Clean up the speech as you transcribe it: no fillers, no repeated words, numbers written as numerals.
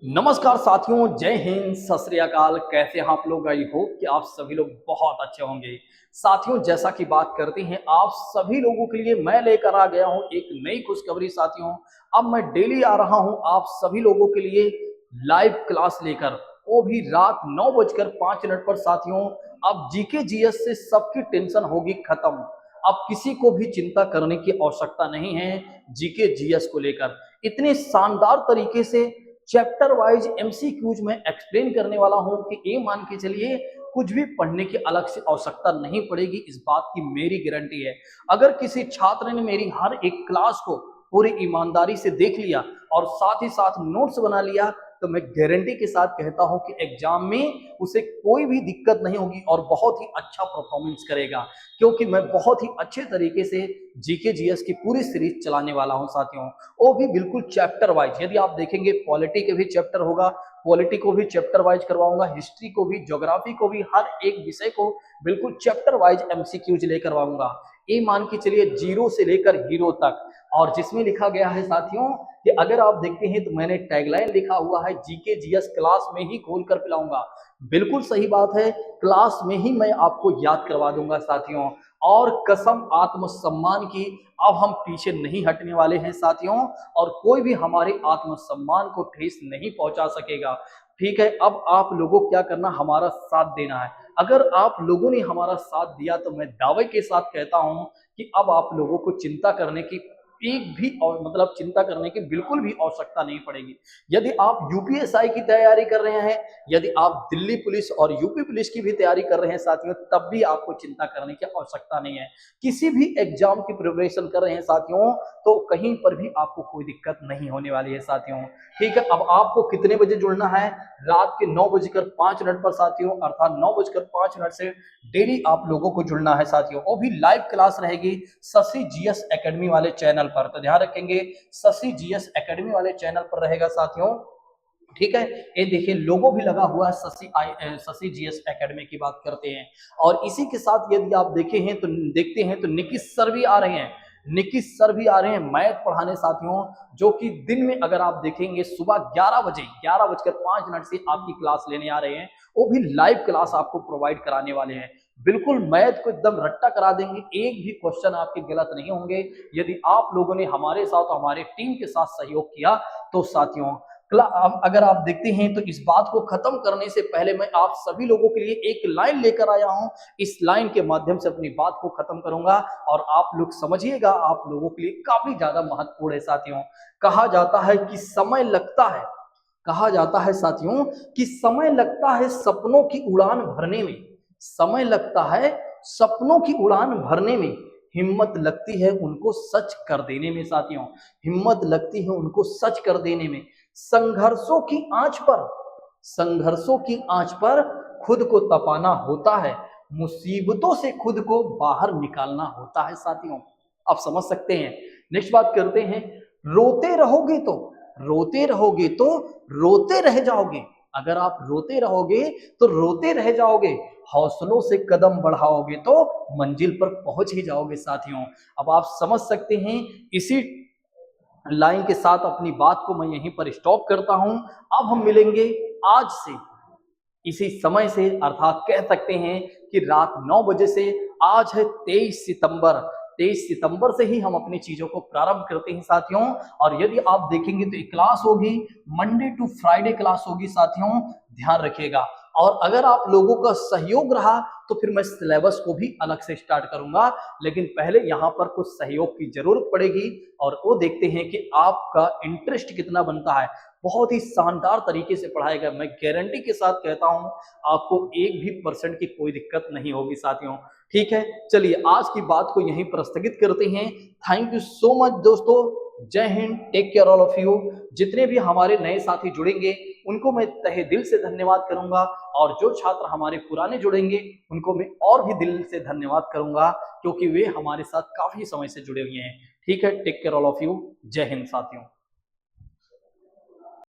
नमस्कार साथियों, जय हिंद, सत श्री अकाल। कैसे हैं आप लोग? आई होप कि आप सभी लोग बहुत अच्छे होंगे। साथियों, जैसा कि बात करते हैं, आप सभी लोगों के लिए मैं लेकर आ गया हूं एक नई खुशखबरी। साथियों, अब मैं डेली आ रहा हूं आप सभी लोगों के लिए लाइव क्लास लेकर, वो भी रात 9:05 पर। साथियों, अब जीके जीएस से सबकी टेंशन होगी खत्म। अब किसी को भी चिंता करने की आवश्यकता नहीं है। जीके जीएस को लेकर इतने शानदार तरीके से चैप्टर वाइज एमसीक्यूज में एक्सप्लेन करने वाला हूं कि ये मान के चलिए कुछ भी पढ़ने की अलग से आवश्यकता नहीं पड़ेगी। इस बात की मेरी गारंटी है। अगर किसी छात्र ने मेरी हर एक क्लास को पूरी ईमानदारी से देख लिया और साथ ही साथ नोट्स बना लिया, तो मैं गारंटी के साथ कहता हूं कि एग्जाम में उसे कोई भी दिक्कत नहीं होगी और बहुत ही अच्छा परफॉर्मेंस करेगा, क्योंकि मैं बहुत ही अच्छे तरीके से जीके जीएस की पूरी सीरीज चलाने वाला हूं। साथियों, वो भी बिल्कुल चैप्टर वाइज। यदि आप देखेंगे पॉलिटी के भी चैप्टर होगा, पॉलिटी को भी चैप्टर वाइज करवाऊंगा, हिस्ट्री को भी, ज्योग्राफी को भी, हर एक विषय को बिल्कुल चैप्टर वाइज एमसीक्यूज लेकर करवाऊंगा। ये मान के चलिए जीरो से लेकर हीरो तक। और जिसमें लिखा गया है साथियों कि अगर आप देखते हैं तो मैंने टैगलाइन लिखा हुआ है, जीके जीएस क्लास में ही खोल कर पिलाऊंगा। बिल्कुल सही बात है, क्लास में ही मैं आपको याद करवा दूंगा साथियों। और कसम आत्मसम्मान की, अब हम पीछे नहीं हटने वाले हैं साथियों, और कोई भी हमारे आत्मसम्मान को ठेस नहीं पहुंचा सकेगा। ठीक है, अब आप लोगों को क्या करना, हमारा साथ देना है। अगर आप लोगों ने हमारा साथ दिया तो मैं दावे के साथ कहता हूं कि अब आप लोगों को चिंता करने की एक भी और मतलब चिंता करने की बिल्कुल भी आवश्यकता नहीं पड़ेगी। यदि आप यूपीएसआई की तैयारी कर रहे हैं, यदि आप दिल्ली पुलिस और यूपी पुलिस की भी तैयारी कर रहे हैं साथियों, तब भी आपको चिंता करने की आवश्यकता नहीं है। किसी भी एग्जाम की प्रिपरेशन कर रहे हैं साथियों, तो कहीं पर भी आपको कोई दिक्कत नहीं होने वाली है साथियों। ठीक है, अब आपको कितने बजे जुड़ना है? रात के 9:05 पर साथियों, अर्थात 9:05 से डेली आप लोगों को जुड़ना है साथियों। वो भी लाइव क्लास रहेगी शशि जीएस एकेडमी वाले चैनल पर, तो ध्यान रखेंगे शशि जीएस एकेडमी वाले चैनल पर रहेगा साथियों। ठीक है, ये देखिए लोगो भी लगा हुआ है, शशि जीएस एकेडमी की बात करते हैं। और इसी के साथ यदि आप देखते हैं तो निकित सर भी आ रहे हैं। निकित सर भी आ रहे हैं मैथ पढ़ाने साथियों, जो कि दिन में अगर आप देखेंगे सुबह 11:05 से आपकी क्लास लेने आ रहे हैं। वो भी लाइव क्लास आपको प्रोवाइड कराने वाले हैं। बिल्कुल मैथ को एकदम रट्टा करा देंगे, एक भी क्वेश्चन आपके गलत नहीं होंगे। यदि आप लोगों ने हमारे साथ, हमारे टीम के साथ सहयोग किया तो साथियों, अगर आप देखते हैं तो इस बात को खत्म करने से पहले मैं आप सभी लोगों के लिए एक लाइन लेकर आया हूं। इस लाइन के माध्यम से अपनी बात को खत्म करूंगा और आप लोग समझिएगा, आप लोगों के लिए काफी ज्यादा महत्वपूर्ण है साथियों। कहा जाता है कि समय लगता है, कहा जाता है साथियों कि समय लगता है सपनों की उड़ान भरने में। समय लगता है सपनों की उड़ान भरने में, हिम्मत लगती है उनको सच कर देने में साथियों। हिम्मत लगती है उनको सच कर देने में। संघर्षों की आंच पर, संघर्षों की आंच पर खुद को तपाना होता है, मुसीबतों से खुद को बाहर निकालना होता है साथियों। आप समझ सकते हैं। नेक्स्ट बात करते हैं, रोते रहोगे तो, रोते रहोगे तो रोते रह जाओगे। अगर आप रोते रहोगे तो रोते रह जाओगे, हौसलों से कदम बढ़ाओगे तो मंजिल पर पहुंच ही जाओगे साथियों। अब आप समझ सकते हैं। इसी लाइन के साथ अपनी बात को मैं यहीं पर स्टॉप करता हूं। अब हम मिलेंगे आज से इसी समय से, अर्थात कह सकते हैं कि रात 9 बजे से। आज है 23 सितंबर, 23 सितंबर से ही हम अपनी चीजों को प्रारंभ करते हैं साथियों। और यदि आप देखेंगे तो एक क्लास होगी, मंडे टू फ्राइडे क्लास होगी साथियों, ध्यान रखिएगा। और अगर आप लोगों का सहयोग रहा तो फिर मैं सिलेबस को भी अलग से स्टार्ट करूंगा, लेकिन पहले यहाँ पर कुछ सहयोग की जरूरत पड़ेगी और वो देखते हैं कि आपका इंटरेस्ट कितना बनता है। बहुत ही शानदार तरीके से पढ़ाएगा, मैं गारंटी के साथ कहता हूं, आपको एक भी परसेंट की कोई दिक्कत नहीं होगी साथियों। ठीक है, चलिए आज की बात को यहीं पर स्थगित करते हैं। थैंक यू सो मच दोस्तों, जय हिंद, take care all of you. जितने भी हमारे नए साथी जुड़ेंगे उनको मैं तहे दिल से धन्यवाद करूंगा, और जो छात्र हमारे पुराने जुड़ेंगे उनको मैं और भी दिल से धन्यवाद करूंगा, क्योंकि वे हमारे साथ काफी समय से जुड़े हुए हैं। ठीक है, take care all of you, जय हिंद साथियों।